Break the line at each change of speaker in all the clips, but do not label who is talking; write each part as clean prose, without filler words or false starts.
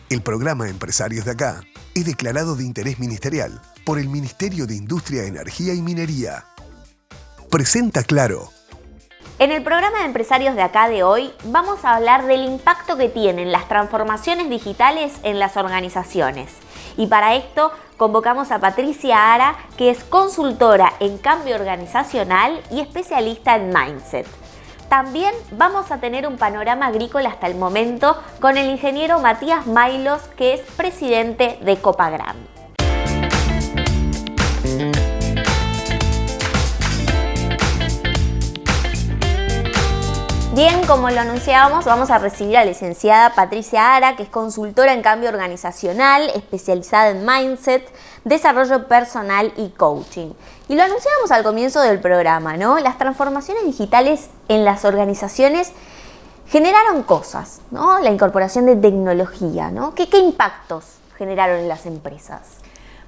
El programa Empresarios de Acá es declarado de interés ministerial por el Ministerio de Industria, Energía y Minería. Presenta Claro.
En el programa de Empresarios de Acá de hoy vamos a hablar del impacto que tienen las transformaciones digitales en las organizaciones. Y para esto convocamos a Patricia Ara, que es consultora en cambio organizacional y especialista en mindset. También vamos a tener un panorama agrícola hasta el momento con el ingeniero Matías Mailos, que es presidente de Copagram. Bien, como lo anunciábamos, vamos a recibir a la licenciada Patricia Ara, que es consultora en cambio organizacional, especializada en mindset, desarrollo personal y coaching. Y lo anunciábamos al comienzo del programa, ¿no? Las transformaciones digitales en las organizaciones generaron cosas, ¿no? La incorporación de tecnología, ¿no? ¿Qué impactos generaron en las empresas?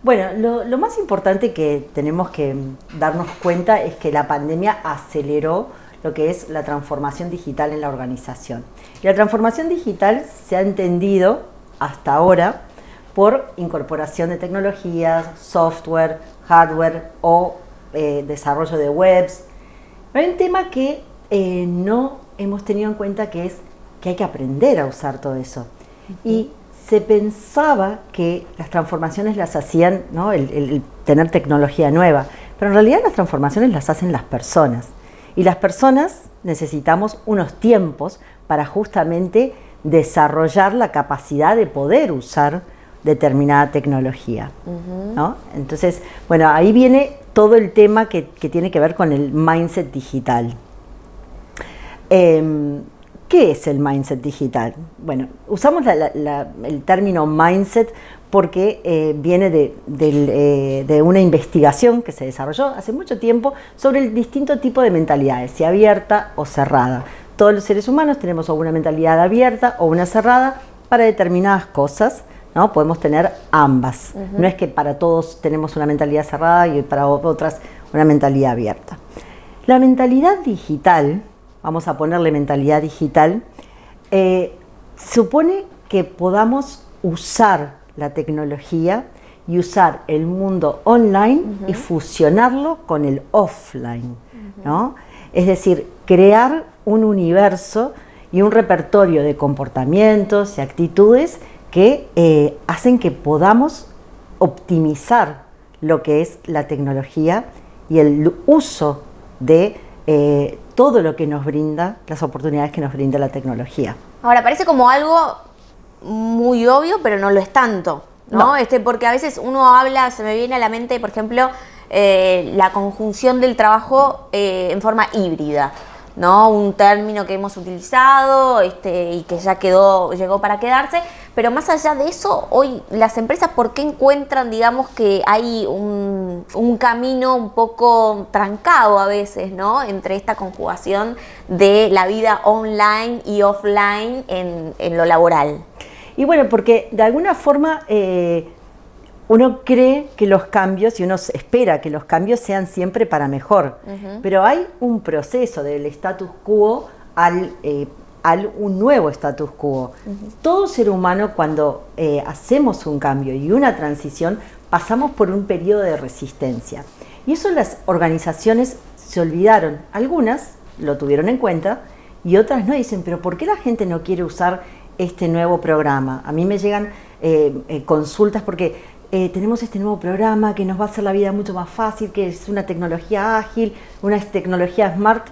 Bueno, lo más importante que tenemos que darnos cuenta es que la pandemia aceleró lo que es la transformación digital en la organización. Y la transformación digital se ha entendido hasta ahora por incorporación de tecnologías, software, hardware o desarrollo de webs. Pero hay un tema que no hemos tenido en cuenta, que es que hay que aprender a usar todo eso. Y se pensaba que las transformaciones las hacían, ¿no? el tener tecnología nueva, pero en realidad las transformaciones las hacen las personas. Y las personas necesitamos unos tiempos para justamente desarrollar la capacidad de poder usar determinada tecnología, ¿no? Entonces, bueno, ahí viene todo el tema que tiene que ver con el mindset digital. ¿Qué es el mindset digital? Bueno, usamos el término mindset porque viene de una investigación que se desarrolló hace mucho tiempo sobre el distinto tipo de mentalidades, si abierta o cerrada. Todos los seres humanos tenemos o una mentalidad abierta o una cerrada para determinadas cosas, ¿no? Podemos tener ambas. No es que para todos tenemos una mentalidad cerrada y para otras una mentalidad abierta. La mentalidad digital, vamos a ponerle mentalidad digital, supone que podamos usar la tecnología y usar el mundo online y fusionarlo con el offline, ¿no? Es decir, crear un universo y un repertorio de comportamientos y actitudes que hacen que podamos optimizar lo que es la tecnología y el uso de todo lo que nos brinda, las oportunidades que nos brinda la tecnología.
Ahora, parece como algo muy obvio, pero no lo es tanto, ¿no? Porque a veces uno habla, se me viene a la mente, por ejemplo, la conjunción del trabajo en forma híbrida, ¿no? Un término que hemos utilizado y que ya llegó para quedarse, pero más allá de eso, hoy las empresas, ¿por qué encuentran, digamos, que hay un camino un poco trancado a veces, ¿no? Entre esta conjugación de la vida online y offline en lo laboral?
Y bueno, porque de alguna forma uno cree que los cambios, y uno espera que los cambios sean siempre para mejor, pero hay un proceso del status quo al un nuevo status quo. Todo ser humano, cuando hacemos un cambio y una transición, pasamos por un periodo de resistencia. Y eso las organizaciones se olvidaron. Algunas lo tuvieron en cuenta y otras no. Dicen, pero ¿por qué la gente no quiere usar este nuevo programa? A mí me llegan consultas porque tenemos este nuevo programa que nos va a hacer la vida mucho más fácil, que es una tecnología ágil, una tecnología smart,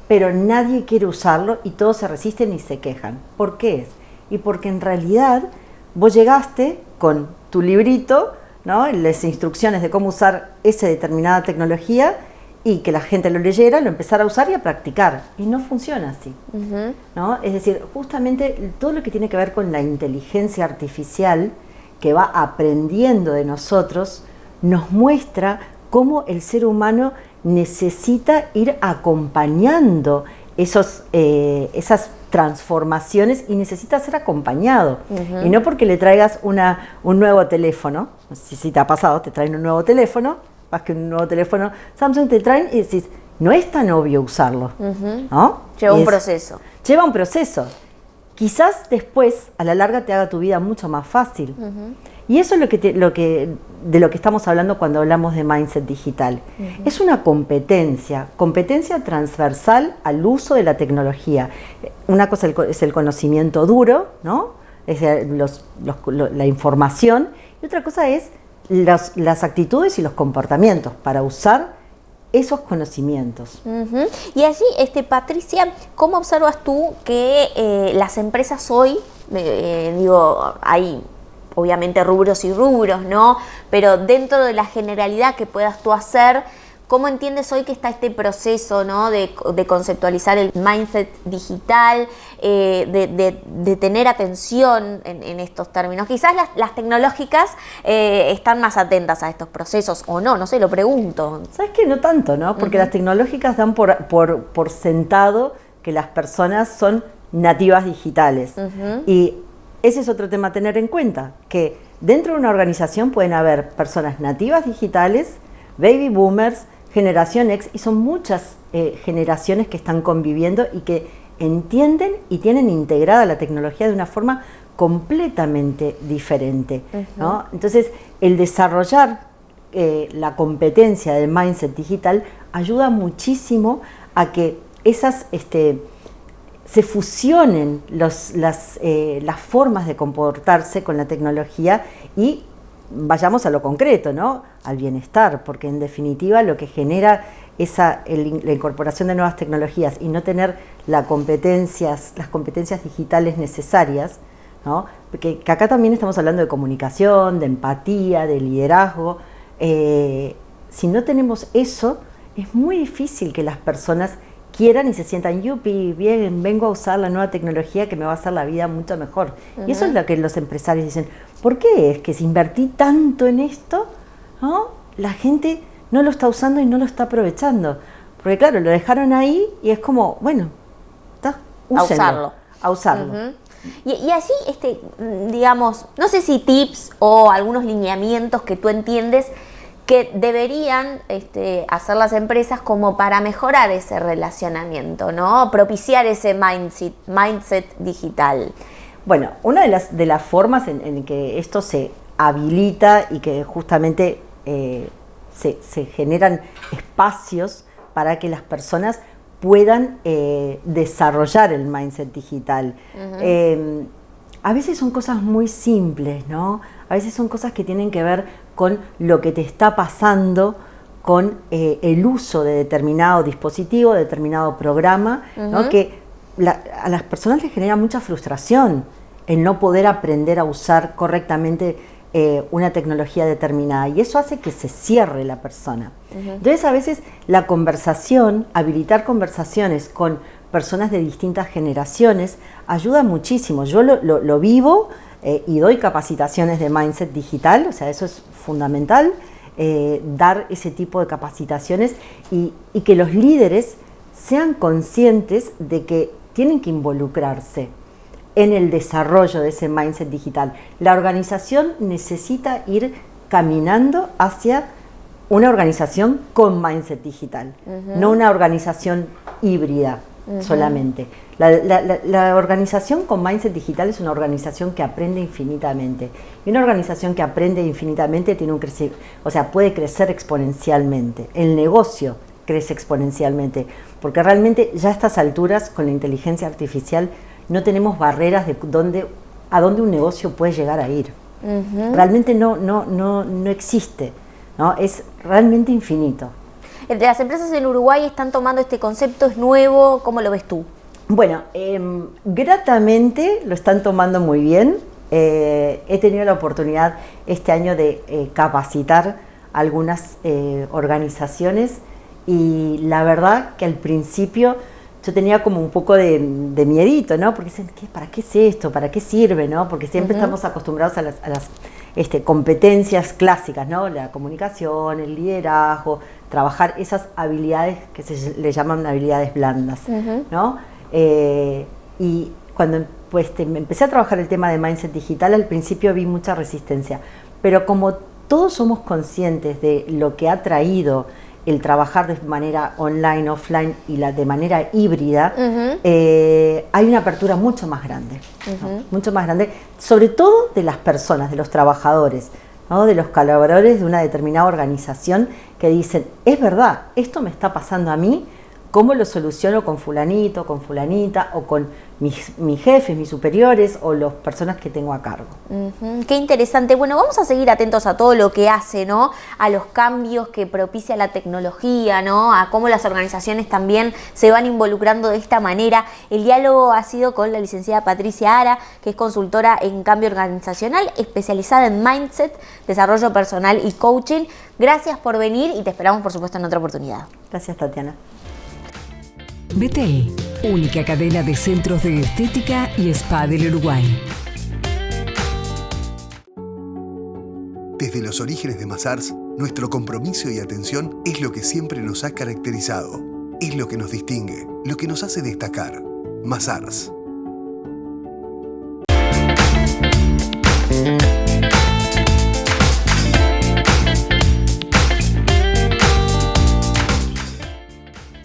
pero nadie quiere usarlo y todos se resisten y se quejan. ¿Por qué es? Y porque en realidad vos llegaste con tu librito, ¿no? Las instrucciones de cómo usar esa determinada tecnología, y que la gente lo leyera, lo empezara a usar y a practicar. Y no funciona así, ¿no? Es decir, justamente todo lo que tiene que ver con la inteligencia artificial que va aprendiendo de nosotros, nos muestra cómo el ser humano necesita ir acompañando esas transformaciones y necesita ser acompañado. Y no porque le traigas un nuevo teléfono, no sé si te ha pasado, te traen un nuevo teléfono, más que un nuevo teléfono Samsung, te traen y decís, no es tan obvio usarlo, ¿no?
Lleva un proceso.
Lleva un proceso. quizás después, a la larga, te haga tu vida mucho más fácil. Y eso es de lo que estamos hablando cuando hablamos de mindset digital. Es una competencia transversal al uso de la tecnología. Una cosa es el conocimiento duro, ¿no? Es la información, y otra cosa es las actitudes y los comportamientos para usar esos conocimientos.
Y allí, Patricia, ¿cómo observas tú que las empresas hoy, hay obviamente rubros y rubros, ¿no? Pero dentro de la generalidad que puedas tú hacer, ¿cómo entiendes hoy que está este proceso, ¿no? de conceptualizar el mindset digital, de tener atención en estos términos? Quizás las tecnológicas están más atentas a estos procesos, o no sé, lo pregunto.
¿Sabes qué? No tanto, ¿no? Porque las tecnológicas dan por sentado que las personas son nativas digitales. Y ese es otro tema a tener en cuenta, que dentro de una organización pueden haber personas nativas digitales, baby boomers, generación X, y son muchas generaciones que están conviviendo y que entienden y tienen integrada la tecnología de una forma completamente diferente, ¿no? Entonces, el desarrollar la competencia del mindset digital ayuda muchísimo a que esas se fusionen las formas de comportarse con la tecnología y vayamos a lo concreto, ¿no? Al bienestar, porque en definitiva lo que genera la incorporación de nuevas tecnologías y no tener las competencias digitales necesarias, ¿no? Porque que acá también estamos hablando de comunicación, de empatía, de liderazgo. Si no tenemos eso, es muy difícil que las personas quieran y se sientan, yupi, bien, vengo a usar la nueva tecnología que me va a hacer la vida mucho mejor. Y eso es lo que los empresarios dicen, ¿por qué es que si invertí tanto en esto, ¿no? La gente no lo está usando y no lo está aprovechando? Porque claro, lo dejaron ahí y es como, bueno, úsenlo, a usarlo.
Y allí, digamos, no sé si tips o algunos lineamientos que tú entiendes que deberían hacer las empresas como para mejorar ese relacionamiento, ¿no? Propiciar ese mindset digital.
Bueno, una de las formas en que esto se habilita y que justamente se generan espacios para que las personas puedan desarrollar el mindset digital. A veces son cosas muy simples, ¿no? A veces son cosas que tienen que ver con lo que te está pasando con el uso de determinado dispositivo, de determinado programa, ¿no? Que a las personas les genera mucha frustración el no poder aprender a usar correctamente una tecnología determinada, y eso hace que se cierre la persona. Entonces a veces la conversación, habilitar conversaciones con personas de distintas generaciones ayuda muchísimo. Yo lo vivo y doy capacitaciones de mindset digital, o sea, eso es fundamental, dar ese tipo de capacitaciones y que los líderes sean conscientes de que tienen que involucrarse en el desarrollo de ese mindset digital. La organización necesita ir caminando hacia una organización con mindset digital, no una organización híbrida solamente. La organización con mindset digital es una organización que aprende infinitamente. Y una organización que aprende infinitamente tiene puede crecer exponencialmente. El negocio crece exponencialmente, porque realmente ya a estas alturas, con la inteligencia artificial, no tenemos barreras de a dónde un negocio puede llegar a ir. Realmente no existe, ¿no? Es realmente infinito.
Las empresas en Uruguay están tomando este concepto, es nuevo, ¿cómo lo ves tú?
Bueno, gratamente lo están tomando muy bien. He tenido la oportunidad este año de capacitar algunas organizaciones, y la verdad que al principio yo tenía como un poco de miedito, ¿no? Porque dicen, ¿para qué es esto? ¿Para qué sirve? ¿No? Porque siempre estamos acostumbrados a las competencias clásicas, ¿no? La comunicación, el liderazgo, trabajar esas habilidades que se le llaman habilidades blandas, ¿no? Y cuando me empecé a trabajar el tema de mindset digital, al principio vi mucha resistencia, pero como todos somos conscientes de lo que ha traído el trabajar de manera online, offline y de manera híbrida, hay una apertura mucho más grande, ¿no? Mucho más grande, sobre todo de las personas, de los trabajadores, ¿no? De los colaboradores de una determinada organización que dicen, es verdad, esto me está pasando a mí, ¿cómo lo soluciono con fulanito, con fulanita o con mis jefes, mis superiores o las personas que tengo a cargo?
Qué interesante. Bueno, vamos a seguir atentos a todo lo que hace, ¿no? A los cambios que propicia la tecnología, ¿no? A cómo las organizaciones también se van involucrando de esta manera. El diálogo ha sido con la licenciada Patricia Ara, que es consultora en cambio organizacional, especializada en mindset, desarrollo personal y coaching. Gracias por venir y te esperamos, por supuesto, en otra oportunidad.
Gracias, Tatiana.
Betel, única cadena de centros de estética y spa del Uruguay.
Desde los orígenes de Mazars, nuestro compromiso y atención es lo que siempre nos ha caracterizado. Es lo que nos distingue, lo que nos hace destacar. Mazars.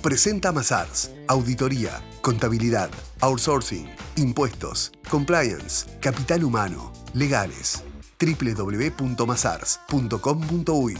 Presenta Mazars, auditoría, contabilidad, outsourcing, impuestos, compliance, capital humano, legales. www.mazars.com.uy.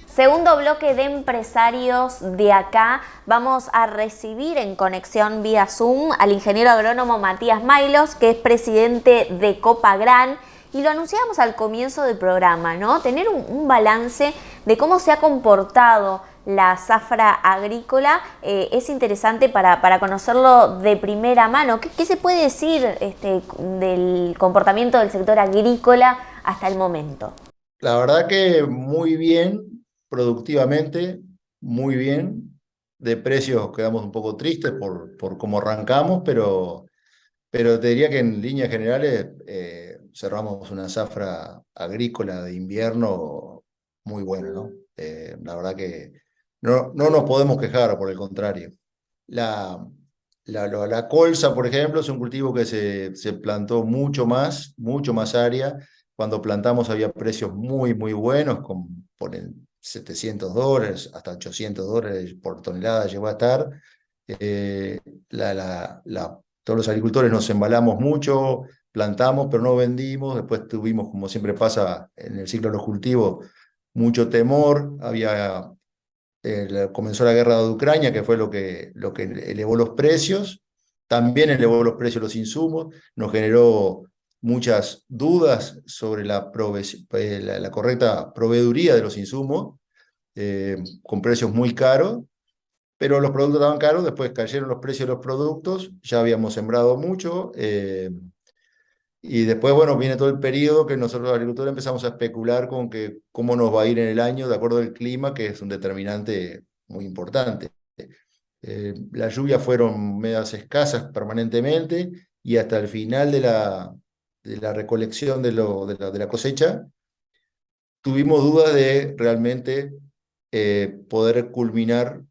Segundo bloque de empresarios de acá. Vamos a recibir en conexión vía Zoom al ingeniero agrónomo Matías Maylos, que es presidente de Copagran. Y lo anunciamos al comienzo del programa, ¿no? Tener un balance de cómo se ha comportado la zafra agrícola es interesante para conocerlo de primera mano. ¿Qué se puede decir del comportamiento del sector agrícola hasta el momento?
La verdad que muy bien, productivamente, muy bien. De precios quedamos un poco tristes por cómo arrancamos, pero te diría que en líneas generales cerramos una zafra agrícola de invierno muy buena, ¿no? La verdad que no nos podemos quejar, por el contrario. La colza, por ejemplo, es un cultivo que se plantó mucho más área. Cuando plantamos había precios muy buenos, por el $700, hasta $800 por tonelada llegó a estar. Todos los agricultores nos embalamos mucho, plantamos, pero no vendimos. Después tuvimos, como siempre pasa en el ciclo de los cultivos, mucho temor. Comenzó la guerra de Ucrania, que fue lo que elevó los precios. También elevó los precios de los insumos, nos generó muchas dudas sobre la correcta proveeduría de los insumos, con precios muy caros. Pero los productos estaban caros, después cayeron los precios de los productos, ya habíamos sembrado mucho, y después, bueno, viene todo el periodo que nosotros los agricultores empezamos a especular con cómo nos va a ir en el año de acuerdo al clima, que es un determinante muy importante. Las lluvias fueron medias escasas permanentemente, y hasta el final de la recolección de la cosecha, tuvimos dudas de realmente poder culminar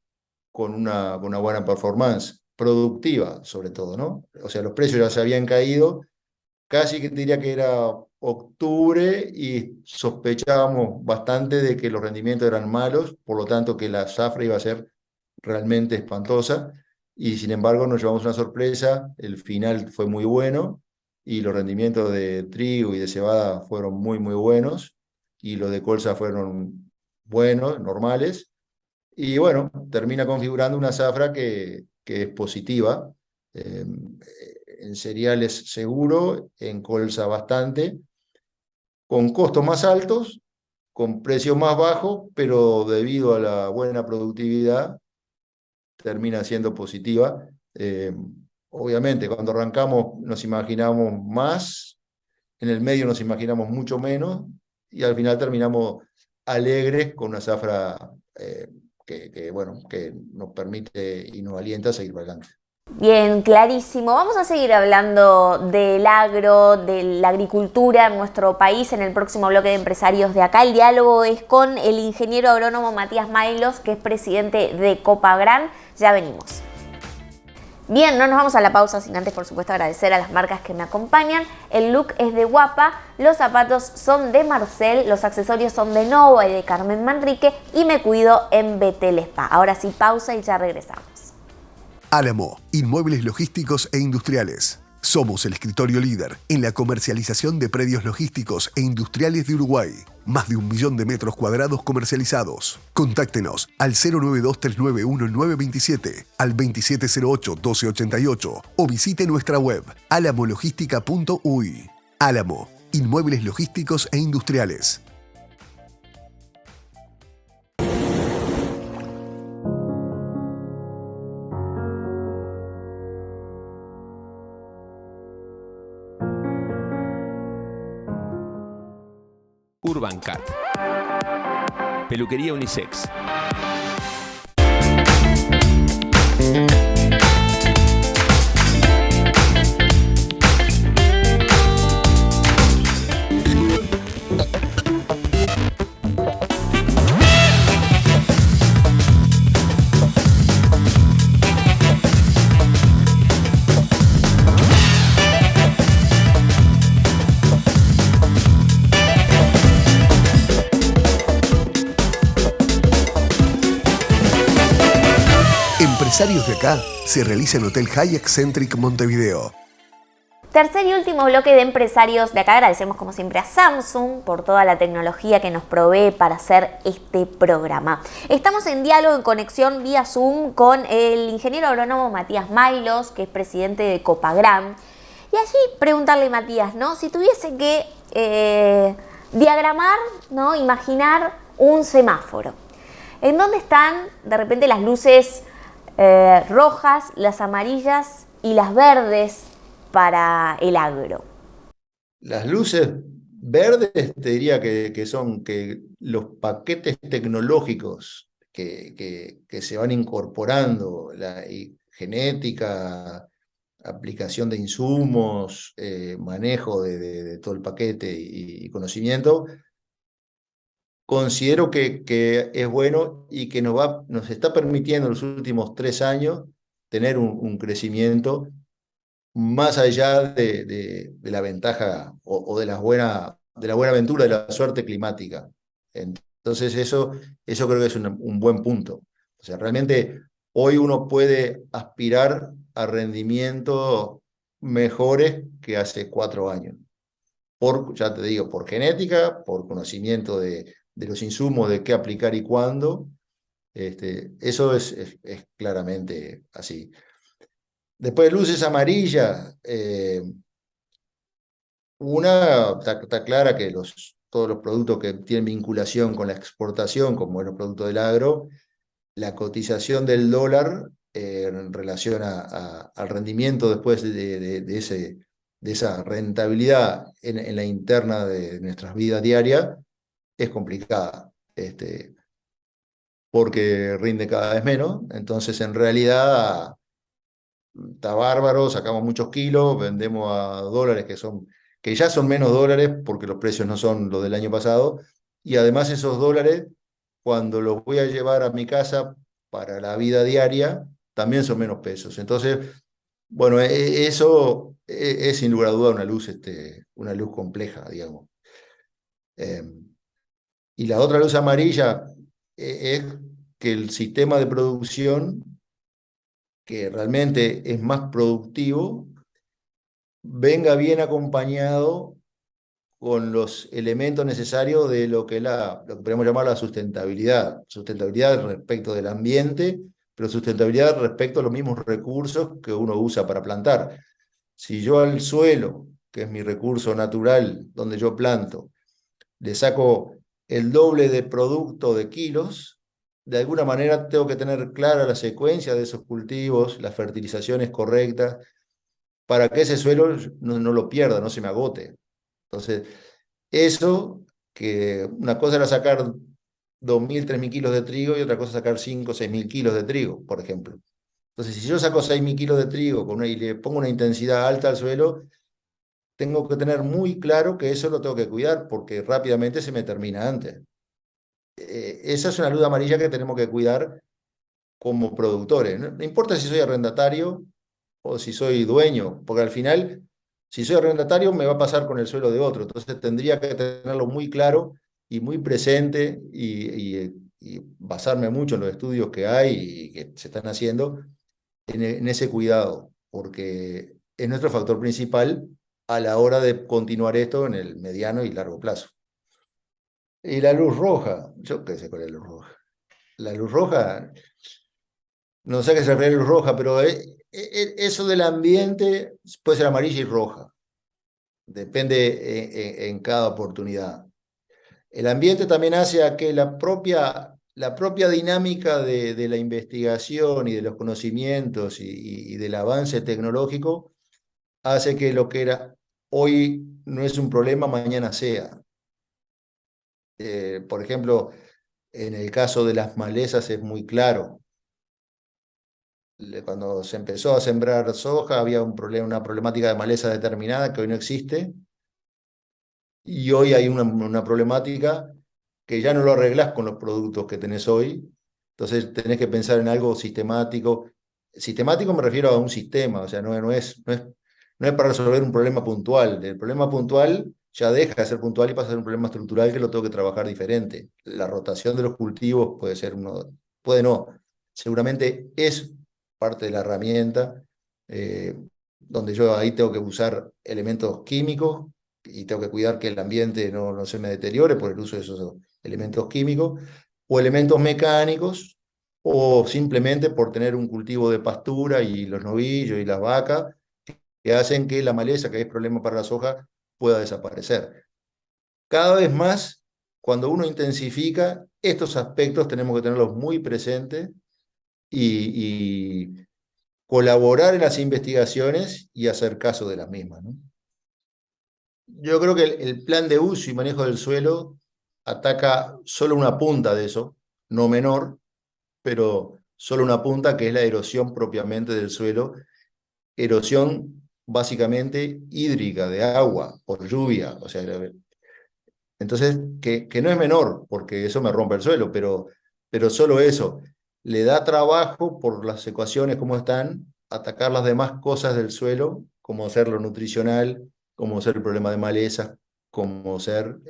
con una buena performance productiva, sobre todo, ¿no? O sea, los precios ya se habían caído, casi que diría que era octubre, y sospechábamos bastante de que los rendimientos eran malos, por lo tanto que la zafra iba a ser realmente espantosa, y sin embargo nos llevamos una sorpresa. El final fue muy bueno, y los rendimientos de trigo y de cebada fueron muy buenos, y los de colza fueron buenos, normales. Y bueno, termina configurando una zafra que es positiva. En cereales seguro, en colza bastante, con costos más altos, con precios más bajos, pero debido a la buena productividad, termina siendo positiva. Obviamente, cuando arrancamos nos imaginamos más, en el medio nos imaginamos mucho menos, y al final terminamos alegres con una zafra que nos permite y nos alienta a seguir para adelante.
Bien, clarísimo. Vamos a seguir hablando del agro, de la agricultura en nuestro país en el próximo bloque de empresarios de acá. El diálogo es con el ingeniero agrónomo Matías Maylos, que es presidente de Copagran. Ya venimos. Bien, no nos vamos a la pausa sin antes, por supuesto, agradecer a las marcas que me acompañan. El look es de Guapa, los zapatos son de Marcel, los accesorios son de Nova y de Carmen Manrique y me cuido en Betel Spa. Ahora sí, pausa y ya regresamos.
Álamo, inmuebles logísticos e industriales. Somos el escritorio líder en la comercialización de predios logísticos e industriales de Uruguay. Más de 1 millón de metros cuadrados comercializados. Contáctenos al 092-391-927, al 2708-1288 o visite nuestra web alamologística.uy. Álamo, inmuebles logísticos e industriales.
Urban Cat. Peluquería unisex.
Empresarios de acá se realiza en Hotel Hyatt Centric Montevideo.
Tercer y último bloque de empresarios de acá. Agradecemos como siempre a Samsung por toda la tecnología que nos provee para hacer este programa. Estamos en diálogo, en conexión vía Zoom con el ingeniero agrónomo Matías Mailos, que es presidente de Copagram. Y allí preguntarle, Matías, ¿no? Si tuviese que diagramar, ¿no? Imaginar un semáforo. ¿En dónde están de repente las luces rojas, las amarillas y las verdes para el agro?
Las luces verdes te diría que son que los paquetes tecnológicos que se van incorporando, genética, aplicación de insumos, manejo de todo el paquete y conocimiento, considero que es bueno y que nos está permitiendo en los últimos 3 años tener un crecimiento más allá de la ventaja o de la buena aventura de la suerte climática. Entonces eso creo que es un buen punto. O sea, realmente hoy uno puede aspirar a rendimientos mejores que hace 4 años. Ya te digo, por genética, por conocimiento de los insumos, de qué aplicar y cuándo. Eso es claramente así. Después, luces amarillas. Está clara que todos los productos que tienen vinculación con la exportación, como los productos del agro, la cotización del dólar en relación al rendimiento después de esa rentabilidad en la interna de nuestras vidas diarias, es complicada, porque rinde cada vez menos. Entonces, en realidad, está bárbaro, sacamos muchos kilos, vendemos a dólares que ya son menos dólares porque los precios no son los del año pasado, y además esos dólares, cuando los voy a llevar a mi casa para la vida diaria, también son menos pesos. Entonces, bueno, eso es sin lugar a duda una luz compleja, digamos. Y la otra luz amarilla es que el sistema de producción, que realmente es más productivo, venga bien acompañado con los elementos necesarios de lo que podemos llamar la sustentabilidad. Sustentabilidad respecto del ambiente, pero sustentabilidad respecto a los mismos recursos que uno usa para plantar. Si yo al suelo, que es mi recurso natural, donde yo planto, le saco el doble de producto de kilos, de alguna manera tengo que tener clara la secuencia de esos cultivos, las fertilizaciones correctas, para que ese suelo no lo pierda, no se me agote. Entonces, que una cosa era sacar 2.000, 3.000 kilos de trigo y otra cosa sacar 5, 6.000 kilos de trigo, por ejemplo. Entonces, si yo saco 6.000 kilos de trigo y le pongo una intensidad alta al suelo, tengo que tener muy claro que eso lo tengo que cuidar porque rápidamente se me termina antes. Esa es una luz amarilla que tenemos que cuidar como productores. No importa si soy arrendatario o si soy dueño, porque al final, si soy arrendatario, me va a pasar con el suelo de otro, entonces tendría que tenerlo muy claro y muy presente y basarme mucho en los estudios que hay y que se están haciendo en ese cuidado, porque es nuestro factor principal a la hora de continuar esto en el mediano y largo plazo. Y la luz roja, yo qué sé cuál es la luz roja. La luz roja, no sé qué se refiere a luz roja, pero eso del ambiente puede ser amarilla y roja, depende en cada oportunidad. El ambiente también hace a que la propia dinámica de la investigación y de los conocimientos y del avance tecnológico hace que lo que era hoy no es un problema, mañana sea. Por ejemplo, en el caso de las malezas es muy claro. Cuando se empezó a sembrar soja había un problema, una problemática de maleza determinada que hoy no existe, y hoy hay una problemática que ya no lo arreglás con los productos que tenés hoy, entonces tenés que pensar en algo sistemático. Sistemático me refiero a un sistema, o sea, no es para resolver un problema puntual. El problema puntual ya deja de ser puntual y pasa a ser un problema estructural que lo tengo que trabajar diferente. La rotación de los cultivos puede ser uno, puede no, seguramente es parte de la herramienta, donde yo ahí tengo que usar elementos químicos y tengo que cuidar que el ambiente no se me deteriore por el uso de esos elementos químicos, o elementos mecánicos, o simplemente por tener un cultivo de pastura y los novillos y las vacas, que hacen que la maleza, que es problema para la soja, pueda desaparecer. Cada vez más, cuando uno intensifica, estos aspectos tenemos que tenerlos muy presentes y colaborar en las investigaciones y hacer caso de las mismas, ¿no? Yo creo que el plan de uso y manejo del suelo ataca solo una punta de eso, no menor, pero solo una punta, que es la erosión propiamente del suelo, erosión básicamente hídrica, de agua, por lluvia, o sea, entonces, que no es menor, porque eso me rompe el suelo, pero solo eso. Le da trabajo por las ecuaciones como están, atacar las demás cosas del suelo, como ser lo nutricional, como ser el problema de maleza, como ser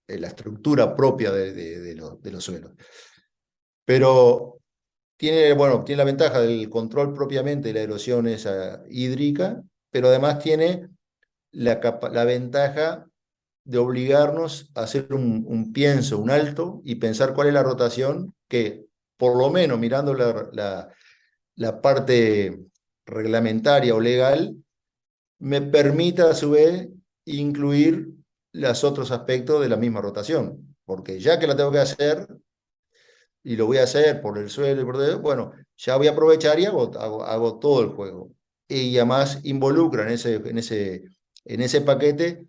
la estructura propia de los suelos. Pero bueno, tiene la ventaja del control propiamente de la erosión esa hídrica, pero además tiene la ventaja de obligarnos a hacer un pienso, un alto, y pensar cuál es la rotación que, por lo menos mirando la parte reglamentaria o legal, me permita a su vez incluir los otros aspectos de la misma rotación. Porque ya que la tengo que hacer, y lo voy a hacer por el suelo y por todo, bueno, ya voy a aprovechar y hago todo el juego. Y además involucra en ese paquete,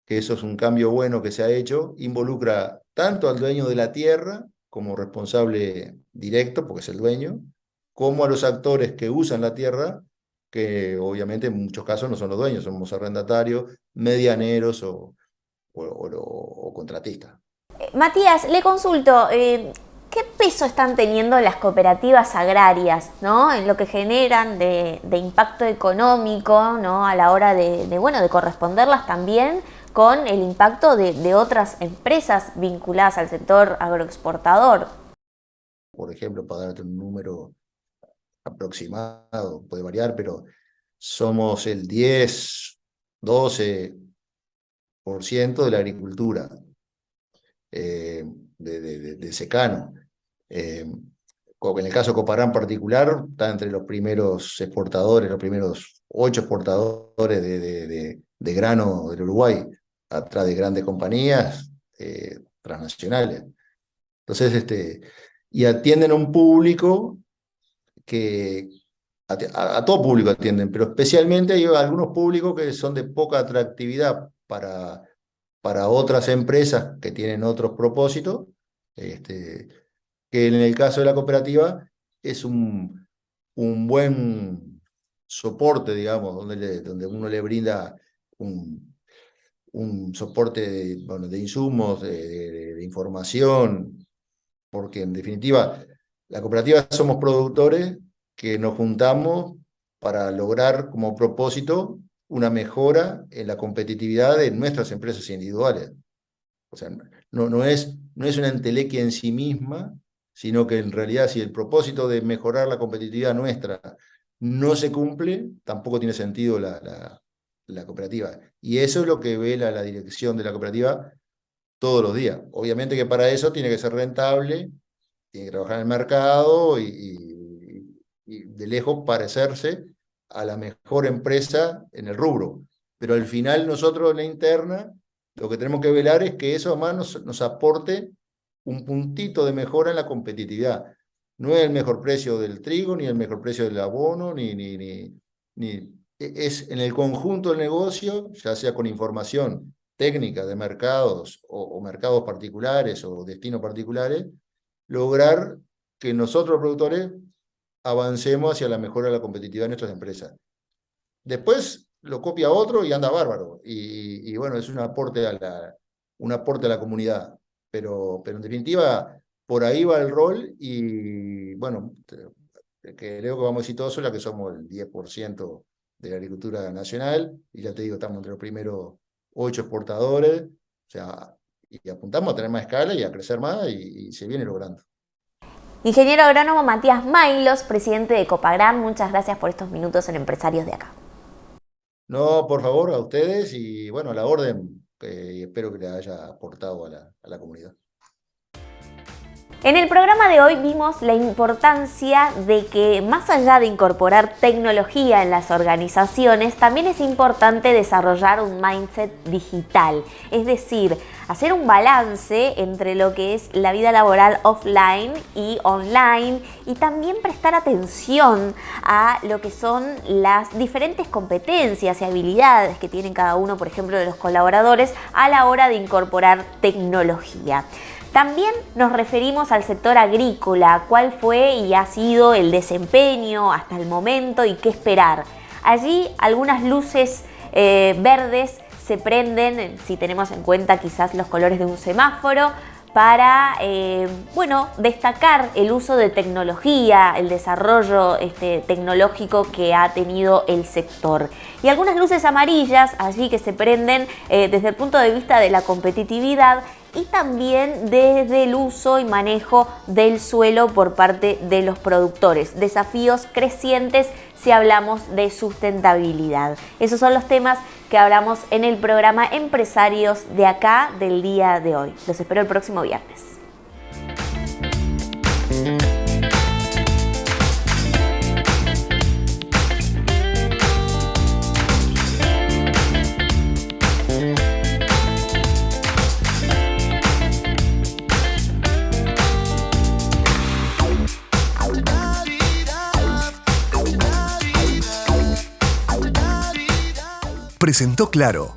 que eso es un cambio bueno que se ha hecho, involucra tanto al dueño de la tierra como responsable directo, porque es el dueño, como a los actores que usan la tierra, que obviamente en muchos casos no son los dueños, somos arrendatarios, medianeros o contratistas.
Matías, le consulto, ¿qué peso están teniendo las cooperativas agrarias, ¿no? En lo que generan de impacto económico, ¿no? A la hora bueno, de corresponderlas también con el impacto de otras empresas vinculadas al sector agroexportador.
Por ejemplo, para darte un número aproximado, puede variar, pero somos el 10-12% de la agricultura de secano. En el caso de Coparán en particular, está entre los primeros exportadores, los primeros 8 exportadores de grano del Uruguay, atrás de grandes compañías transnacionales. Entonces, y atienden a un público que a todo público atienden, pero especialmente hay algunos públicos que son de poca atractividad para otras empresas que tienen otros propósitos, que en el caso de la cooperativa es un buen soporte, digamos, donde uno le brinda un soporte bueno, de insumos, de información, porque en definitiva la cooperativa somos productores que nos juntamos para lograr como propósito una mejora en la competitividad de nuestras empresas individuales. O sea, no es una entelequia en sí misma, sino que en realidad si el propósito de mejorar la competitividad nuestra no se cumple, tampoco tiene sentido la cooperativa. Y eso es lo que vela la dirección de la cooperativa todos los días. Obviamente que para eso tiene que ser rentable, tiene que trabajar en el mercado y de lejos parecerse a la mejor empresa en el rubro. Pero al final nosotros en la interna lo que tenemos que velar es que eso además nos aporte un puntito de mejora en la competitividad. No es el mejor precio del trigo, ni el mejor precio del abono, es en el conjunto del negocio, ya sea con información técnica de mercados o mercados particulares o destinos particulares, lograr que nosotros productores avancemos hacia la mejora de la competitividad de nuestras empresas. Después lo copia otro y anda bárbaro. Y bueno, es un aporte a la comunidad. Pero en definitiva, por ahí va el rol y bueno, creo que vamos exitosos, la que somos el 10% de la agricultura nacional, y ya te digo, estamos entre los primeros 8 exportadores, o sea, y apuntamos a tener más escala y a crecer más y se viene logrando.
Ingeniero agrónomo Matías Maylos, presidente de Copagran, muchas gracias por estos minutos en Empresarios de Acá.
No, por favor, a ustedes y bueno, a la orden, y espero que les haya aportado a la comunidad.
En el programa de hoy vimos la importancia de que más allá de incorporar tecnología en las organizaciones, también es importante desarrollar un mindset digital, es decir, hacer un balance entre lo que es la vida laboral offline y online y también prestar atención a lo que son las diferentes competencias y habilidades que tienen cada uno, por ejemplo, de los colaboradores a la hora de incorporar tecnología. También nos referimos al sector agrícola, cuál fue y ha sido el desempeño hasta el momento y qué esperar. Allí algunas luces verdes se prenden, si tenemos en cuenta quizás los colores de un semáforo, para destacar el uso de tecnología, el desarrollo tecnológico que ha tenido el sector. Y algunas luces amarillas allí que se prenden desde el punto de vista de la competitividad y también desde el uso y manejo del suelo por parte de los productores. Desafíos crecientes si hablamos de sustentabilidad. Esos son los temas que hablamos en el programa Empresarios de Acá del día de hoy. Los espero el próximo viernes.
Presentó Claro,